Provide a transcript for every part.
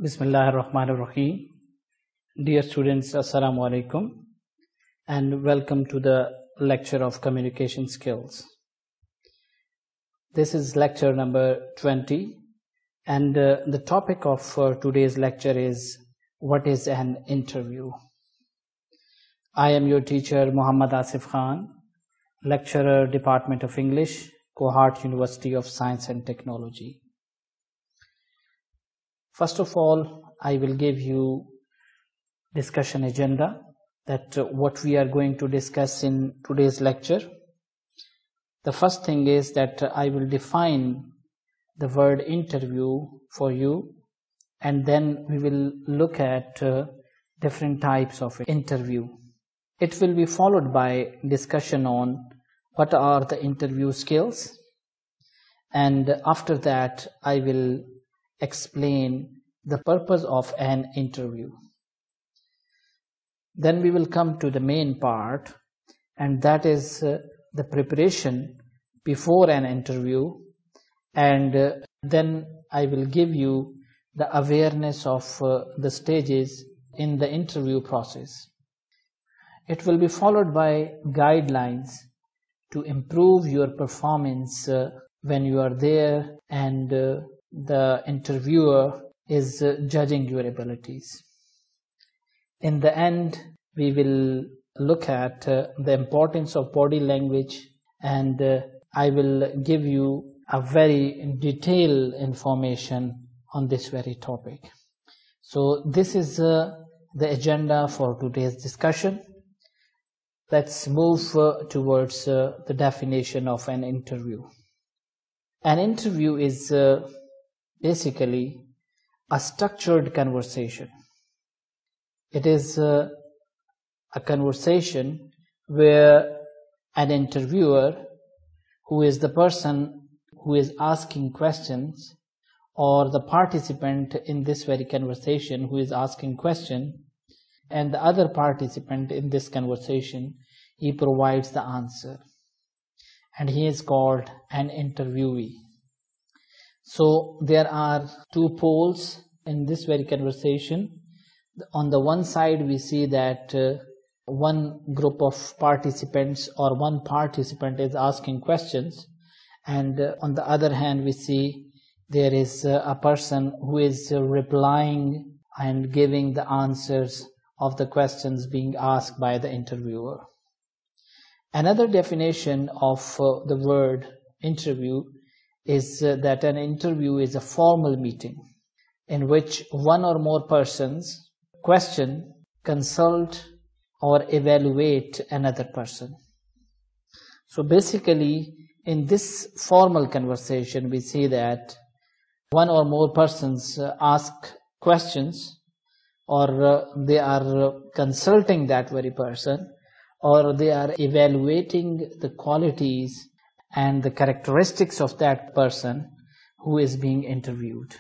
Bismillah ar-Rahman ar-Rahim. Dear students, Assalamu alaikum and welcome to the lecture of communication skills. This is lecture number 20 and the topic of today's lecture is what is an interview. I am your teacher Muhammad Asif Khan, lecturer, Department of English, Cohort University of Science and Technology. First of all, I will give you discussion agenda that what we are going to discuss in today's lecture. The first thing is that I will define the word interview for you, and then we will look at different types of interview. It will be followed by discussion on what are the interview skills, and after that I will explain the purpose of an interview. Then we will come to the main part, and that is the preparation before an interview, and then I will give you the awareness of the stages in the interview process. It will be followed by guidelines to improve your performance when you are there and the interviewer is judging your abilities. In the end, we will look at the importance of body language, and I will give you a very detailed information on this very topic. So this is the agenda for today's discussion. Let's move towards the definition of an interview. An interview is basically a structured conversation. It is a conversation where an interviewer, who is the person who is asking questions, or the participant in this very conversation who is asking question, and the other participant in this conversation, he provides the answer, and he is called an interviewee. So there are two poles in this very conversation. On the one side, we see that one group of participants or one participant is asking questions, and on the other hand, we see there is a person who is replying and giving the answers of the questions being asked by the interviewer. Another definition of the word interview is that an interview is a formal meeting in which one or more persons question, consult, or evaluate another person. So basically, in this formal conversation, we see that one or more persons ask questions, or they are consulting that very person, or they are evaluating the qualities and the characteristics of that person who is being interviewed.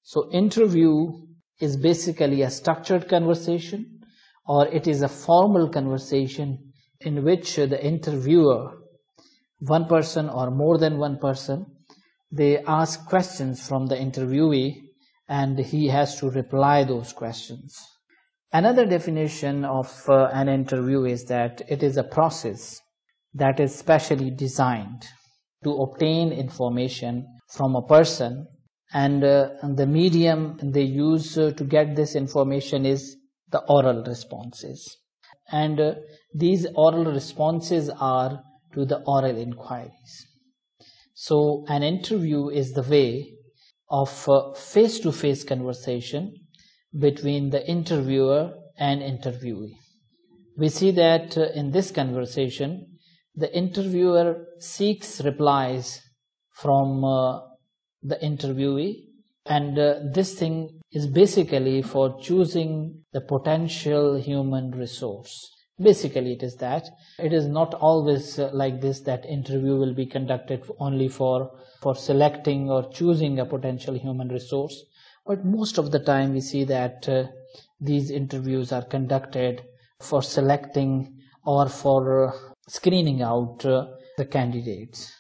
So interview is basically a structured conversation, or it is a formal conversation in which the interviewer, one person or more than one person, they ask questions from the interviewee and he has to reply those questions. Another definition of an interview is that it is a process that is specially designed to obtain information from a person, and the medium they use to get this information is the oral responses. And these oral responses are to the oral inquiries. So an interview is the way of face-to-face conversation between the interviewer and interviewee. We see that in this conversation, the interviewer seeks replies from the interviewee, and this thing is basically for choosing the potential human resource. Basically, it is that. It is not always like this, that interview will be conducted only for selecting or choosing a potential human resource. But most of the time we see that these interviews are conducted for selecting or for screening out the candidates.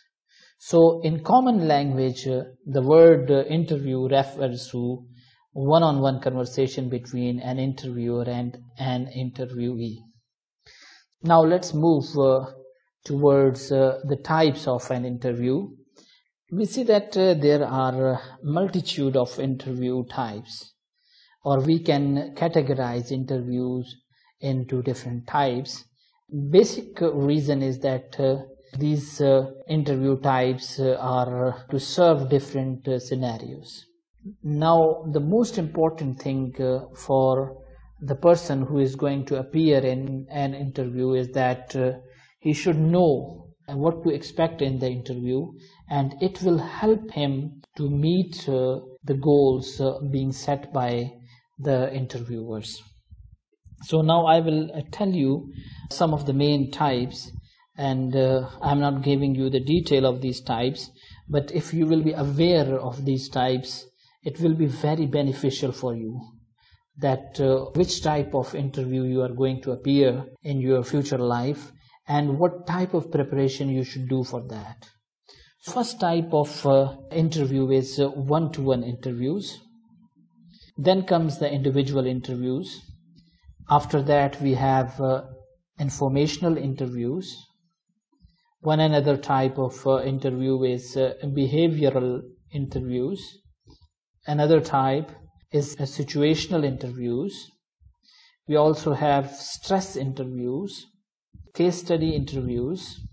So in common language, the word interview refers to one-on-one conversation between an interviewer and an interviewee. Now let's move towards the types of an interview. We see that there are a multitude of interview types, or we can categorize interviews into different types. Basic reason is that these interview types are to serve different scenarios. Now, the most important thing for the person who is going to appear in an interview is that he should know what to expect in the interview, and it will help him to meet the goals being set by the interviewers. So now I will tell you some of the main types, and I'm not giving you the detail of these types, but if you will be aware of these types, it will be very beneficial for you that which type of interview you are going to appear in your future life and what type of preparation you should do for that. First type of interview is one-to-one interviews. Then comes the individual interviews. After that we have informational interviews. One another type of interview is behavioral interviews. Another type is situational interviews. We also have stress interviews, case study interviews,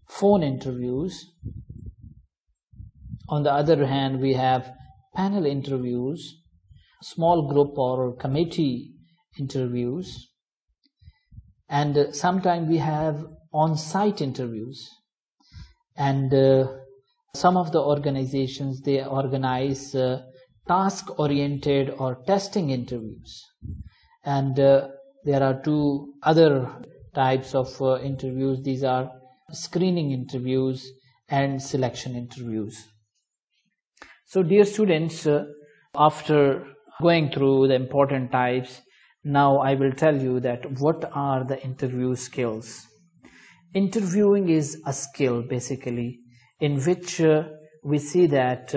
phone interviews. On the other hand, we have panel interviews, small group or committee interviews, and sometimes we have on-site interviews. And some of the organizations, they organize task-oriented or testing interviews. And there are two other types of interviews. These are screening interviews and selection interviews. So dear students, after going through the important types, now I will tell you that what are the interview skills. Interviewing is a skill basically in which we see that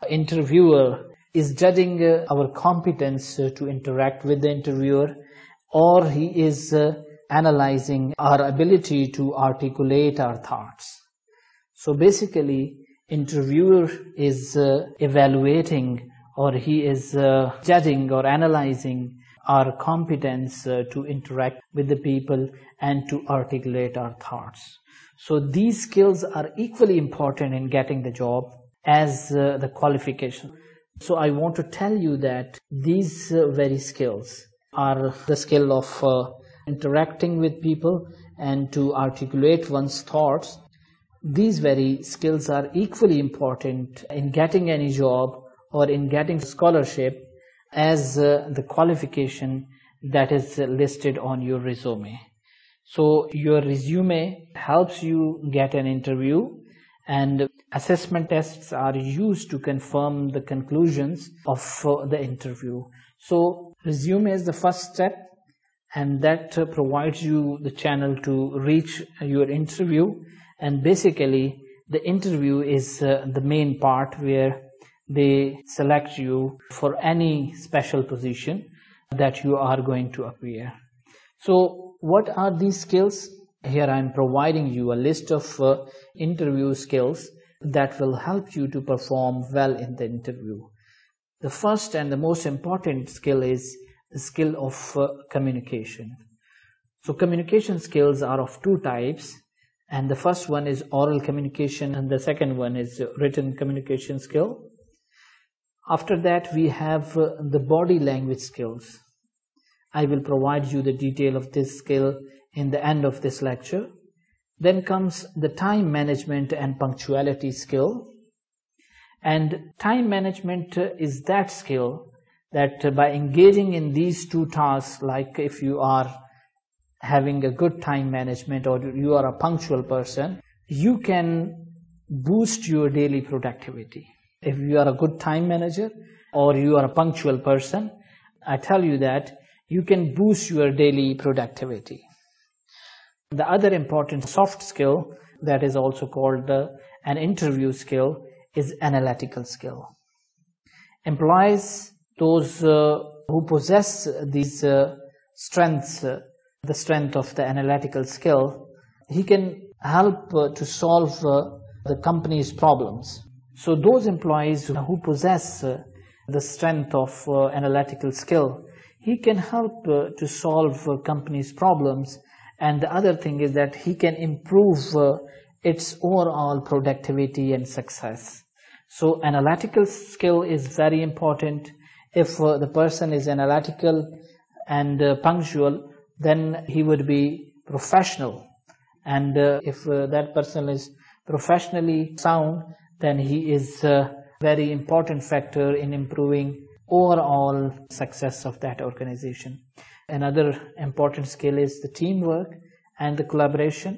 interviewer is judging our competence to interact with the interviewer, or he is analyzing our ability to articulate our thoughts. So basically, interviewer is evaluating, or he is judging or analyzing our competence to interact with the people and to articulate our thoughts. So these skills are equally important in getting the job as the qualification. So I want to tell you that these very skills are the skill of interacting with people and to articulate one's thoughts. These very skills are equally important in getting any job or in getting scholarship as the qualification that is listed on your resume. So your resume helps you get an interview, and assessment tests are used to confirm the conclusions of the interview. So resume is the first step, and that provides you the channel to reach your interview. And basically the interview is the main part where they select you for any special position that you are going to appear. So what are these skills? Here I am providing you a list of interview skills that will help you to perform well in the interview. The first and the most important skill is the skill of communication. So communication skills are of two types, and the first one is oral communication and the second one is written communication skill. After that we have the body language skills. I will provide you the detail of this skill in the end of this lecture. Then comes the time management and punctuality skill. And time management is that skill that by engaging in these two tasks, like if you are having a good time management or you are a punctual person, you can boost your daily productivity. If you are a good time manager or you are a punctual person, I tell you that you can boost your daily productivity. The other important soft skill that is also called an interview skill is analytical skill. Employees those who possess these strengths, the strength of the analytical skill, he can help to solve the company's problems. So those employees who possess the strength of analytical skill, he can help to solve company's problems. And the other thing is that he can improve its overall productivity and success. So analytical skill is very important. If the person is analytical and punctual, then he would be professional. And if that person is professionally sound, then he is a very important factor in improving overall success of that organization. Another important skill is the teamwork and the collaboration.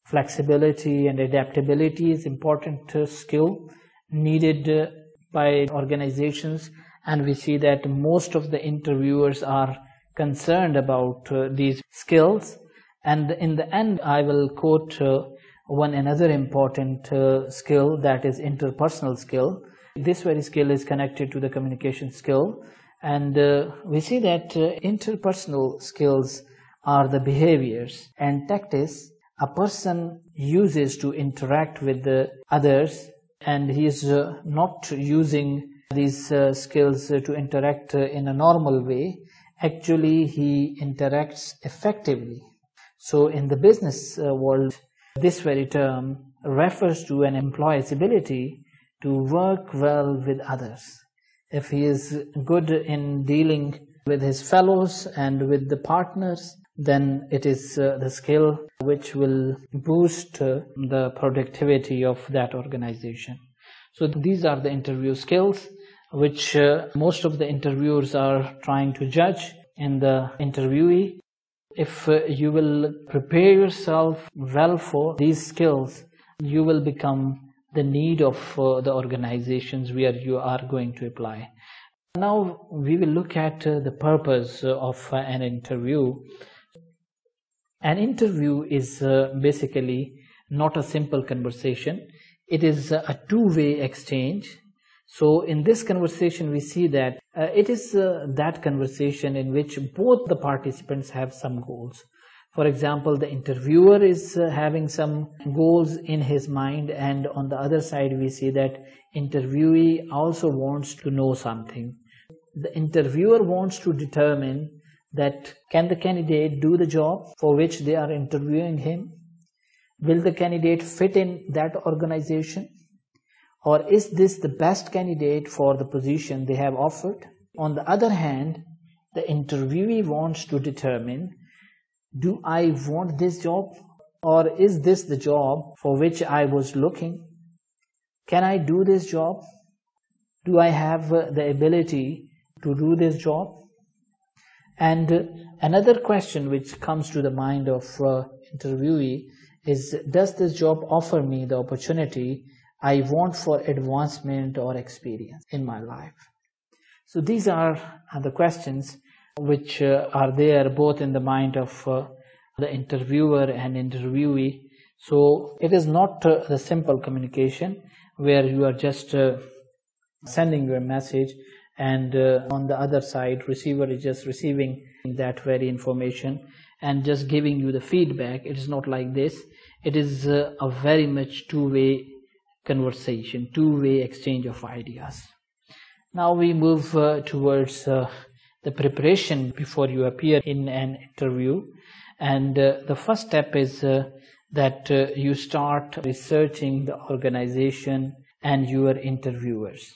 Flexibility and adaptability is important skill needed by organizations, and we see that most of the interviewers are concerned about these skills. And in the end, I will quote another important skill, that is interpersonal skill. This very skill is connected to the communication skill, and we see that interpersonal skills are the behaviors and tactics a person uses to interact with the others, and he is not using these skills to interact in a normal way. Actually, he interacts effectively. So in the business world, this very term refers to an employee's ability to work well with others. If he is good in dealing with his fellows and with the partners, then it is the skill which will boost the productivity of that organization. So these are the interview skills which most of the interviewers are trying to judge in the interviewee. If you will prepare yourself well for these skills, you will become the need of the organizations where you are going to apply. Now we will look at the purpose of an interview. An interview is basically not a simple conversation. It is a two-way exchange. So in this conversation, we see that it is that conversation in which both the participants have some goals. For example, the interviewer is having some goals in his mind, and on the other side, we see that interviewee also wants to know something. The interviewer wants to determine that can the candidate do the job for which they are interviewing him? Will the candidate fit in that organization? Or is this the best candidate for the position they have offered? On the other hand, the interviewee wants to determine, do I want this job? Or is this the job for which I was looking? Can I do this job? Do I have the ability to do this job? And another question which comes to the mind of interviewee is, does this job offer me the opportunity I want for advancement or experience in my life? So these are the questions which are there both in the mind of the interviewer and interviewee. So it is not the simple communication where you are just sending your message and on the other side, receiver is just receiving that very information and just giving you the feedback. It is not like this. It is a very much two-way conversation, two-way exchange of ideas. Now we move towards the preparation before you appear in an interview. And the first step is that you start researching the organization and your interviewers.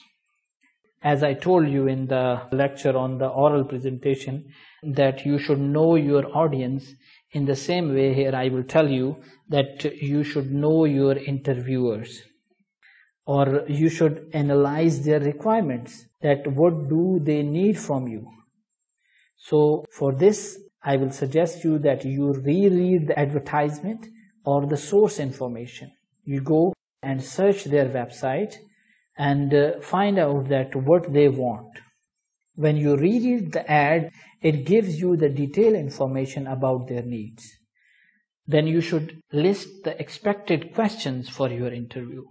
As I told you in the lecture on the oral presentation, that you should know your audience. In the same way, here I will tell you that you should know your interviewers, or you should analyze their requirements, that what do they need from you. So for this, I will suggest you that you reread the advertisement or the source information. You go and search their website and find out that what they want. When you reread the ad, it gives you the detailed information about their needs. Then you should list the expected questions for your interview.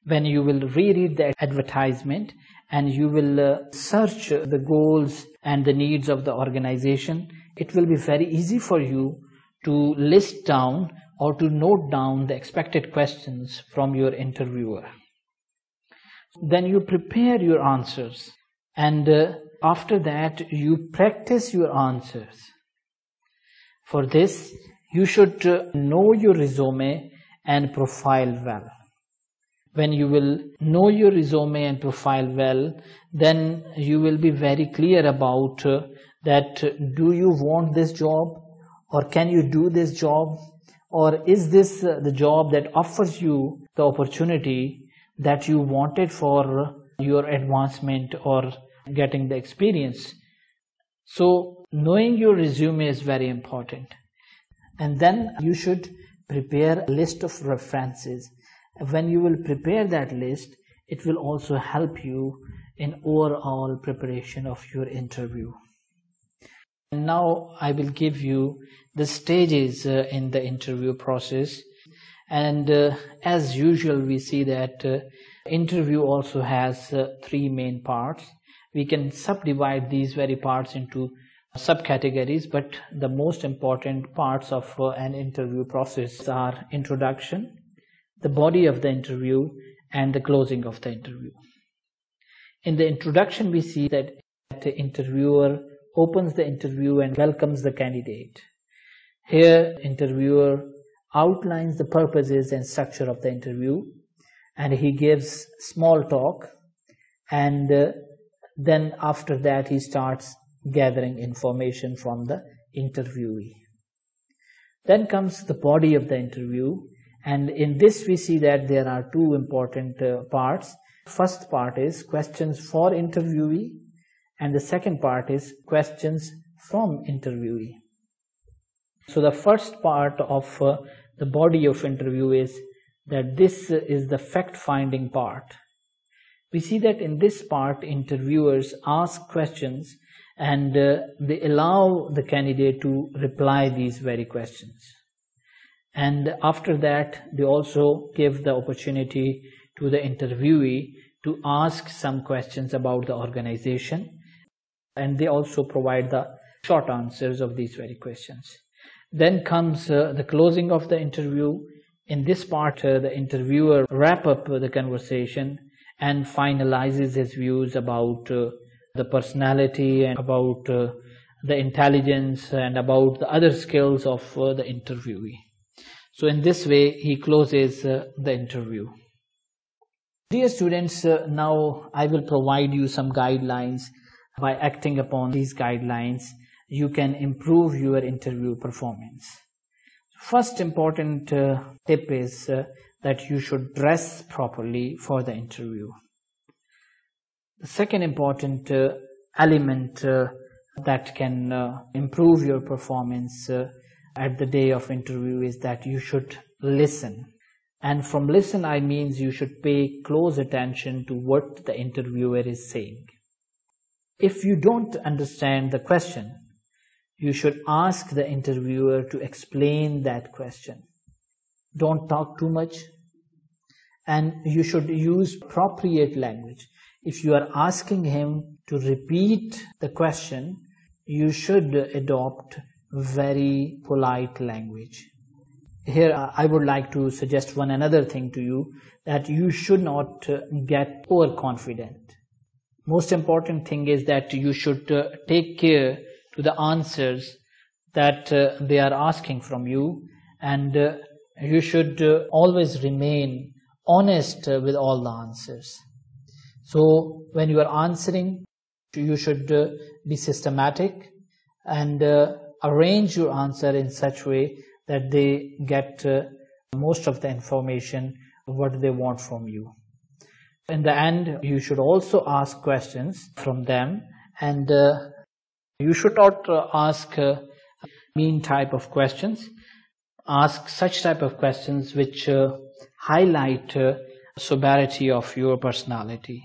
when you will reread the advertisement and you will search the goals and the needs of the organization, it will be very easy for you to list down or to note down the expected questions from your interviewer. Then you prepare your answers, and after that you practice your answers. For this, you should know your resume and profile well. When you will know your resume and profile well, then you will be very clear about that do you want this job, or can you do this job, or is this the job that offers you the opportunity that you wanted for your advancement or getting the experience. So knowing your resume is very important. And then you should prepare a list of references. When you will prepare that list, it will also help you in overall preparation of your interview. And now I will give you the stages in the interview process. And as usual, we see that interview also has three main parts. We can subdivide these very parts into subcategories, but the most important parts of an interview process are introduction, the body of the interview, and the closing of the interview. In the introduction, we see that the interviewer opens the interview and welcomes the candidate. Here, interviewer outlines the purposes and structure of the interview, and he gives small talk, and then after that he starts gathering information from the interviewee. Then comes the body of the interview, and in this we see that there are two important parts. First part is questions for interviewee, and the second part is questions from interviewee. So the first part of the body of interview is that this is the fact-finding part. We see that in this part, interviewers ask questions and they allow the candidate to reply these very questions. And after that, they also give the opportunity to the interviewee to ask some questions about the organization, and they also provide the short answers of these very questions. Then comes the closing of the interview. In this part, the interviewer wraps up the conversation and finalizes his views about the personality and about the intelligence and about the other skills of the interviewee. So in this way, he closes the interview. Dear students, now I will provide you some guidelines. By acting upon these guidelines, you can improve your interview performance. First important tip is that you should dress properly for the interview. The second important element that can improve your performance at the day of interview is that you should listen. And from listen, I mean you should pay close attention to what the interviewer is saying. If you don't understand the question, you should ask the interviewer to explain that question. Don't talk too much, and you should use appropriate language. If you are asking him to repeat the question, you should adopt very polite language. Here I would like to suggest one another thing to you, that you should not get overconfident. Most important thing is that you should take care to the answers that they are asking from you, and you should always remain honest with all the answers. So when you are answering, you should be systematic and arrange your answer in such way that they get most of the information what they want from you. In the end, you should also ask questions from them, and you should not ask mean type of questions. Ask such type of questions which highlight sobriety of your personality.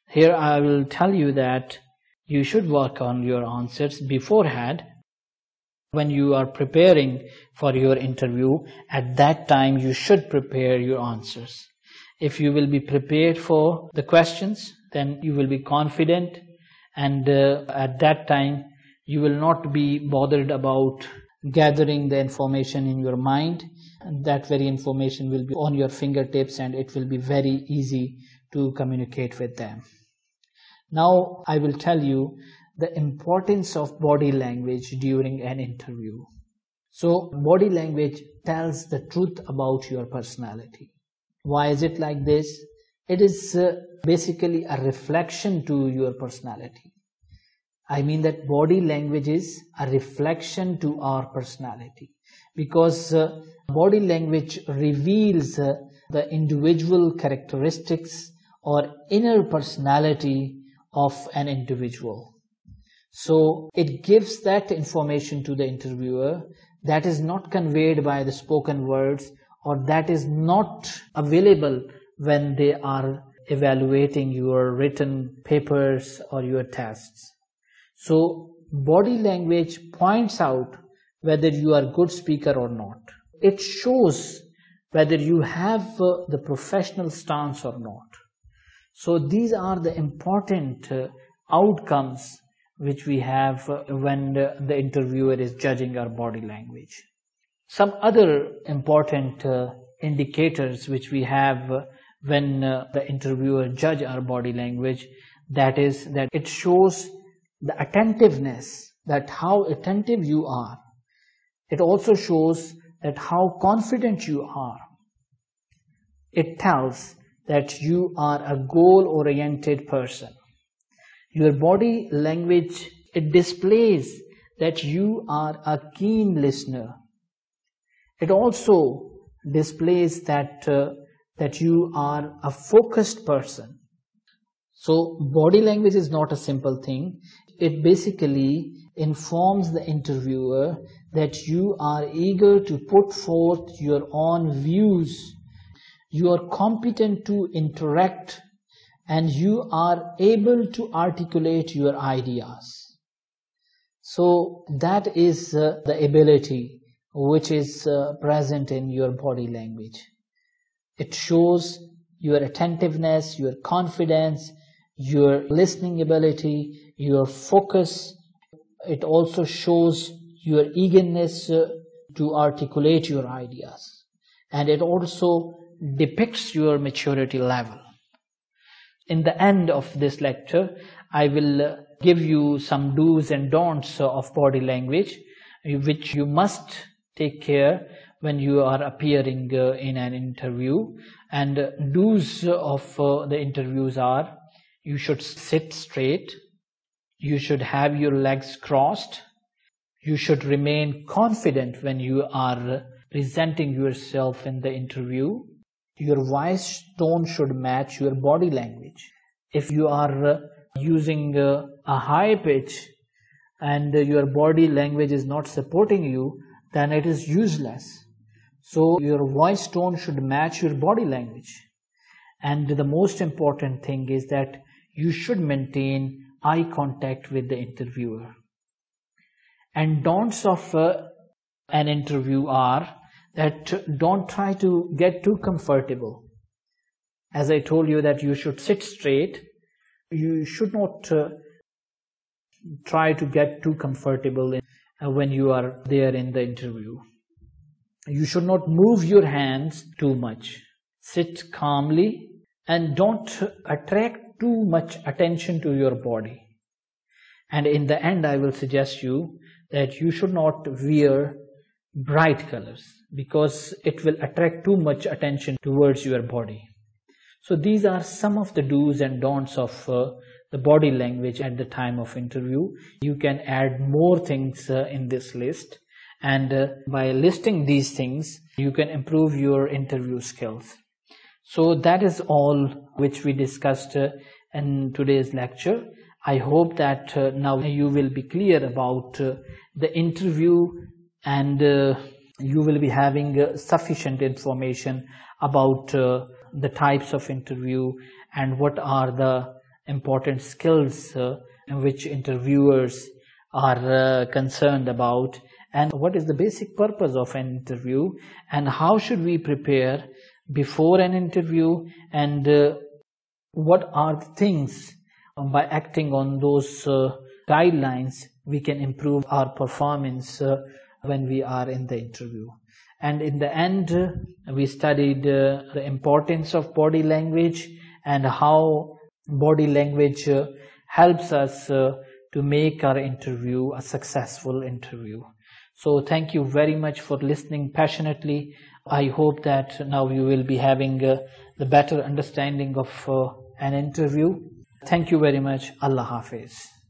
Here I will tell you that you should work on your answers beforehand. When you are preparing for your interview, at that time you should prepare your answers. If you will be prepared for the questions, then you will be confident, and at that time you will not be bothered about gathering the information in your mind. And that very information will be on your fingertips, and it will be very easy to communicate with them. Now I will tell you the importance of body language during an interview. So body language tells the truth about your personality. Why is it like this? It is basically a reflection to your personality. I mean that body language is a reflection to our personality, because body language reveals the individual characteristics or inner personality of an individual. So it gives that information to the interviewer that is not conveyed by the spoken words, or that is not available when they are evaluating your written papers or your tests. So body language points out whether you are a good speaker or not. It shows whether you have the professional stance or not. So these are the important outcomes which we have when the interviewer is judging our body language. Some other important indicators which we have when the interviewer judge our body language, that is that it shows the attentiveness, that how attentive you are. It also shows that how confident you are. It tells that you are a goal-oriented person. Your body language, it displays that you are a keen listener. It also displays that you are a focused person. So body language is not a simple thing. It basically informs the interviewer that you are eager to put forth your own views. You are competent to interact, and you are able to articulate your ideas. So that is the ability which is present in your body language. It shows your attentiveness, your confidence, your listening ability, your focus. It also shows your eagerness to articulate your ideas. And it also depicts your maturity level. In the end of this lecture, I will give you some do's and don'ts of body language, which you must take care when you are appearing in an interview. And do's of the interviews are: you should sit straight, you should have your legs crossed, you should remain confident when you are presenting yourself in the interview, your voice tone should match your body language. If you are using a high pitch and your body language is not supporting you, then it is useless. So your voice tone should match your body language. And the most important thing is that you should maintain eye contact with the interviewer. And don'ts of an interview are that don't try to get too comfortable. As I told you that you should sit straight, you should not try to get too comfortable when you are there in the interview. You should not move your hands too much. Sit calmly and don't attract too much attention to your body. And in the end, I will suggest you that you should not wear bright colors, because it will attract too much attention towards your body. So these are some of the do's and don'ts of the body language at the time of interview. You can add more things in this list, and by listing these things, you can improve your interview skills. So that is all which we discussed in today's lecture. I hope that now you will be clear about the interview, and you will be having sufficient information about the types of interview and what are the important skills which interviewers are concerned about, and what is the basic purpose of an interview, and how should we prepare before an interview, and what are the things by acting on those guidelines we can improve our performance when we are in the interview. And in the end, we studied the importance of body language and how body language helps us to make our interview a successful interview. So thank you very much for listening passionately. I hope that now you will be having the better understanding of an interview. Thank you very much. Allah Hafiz.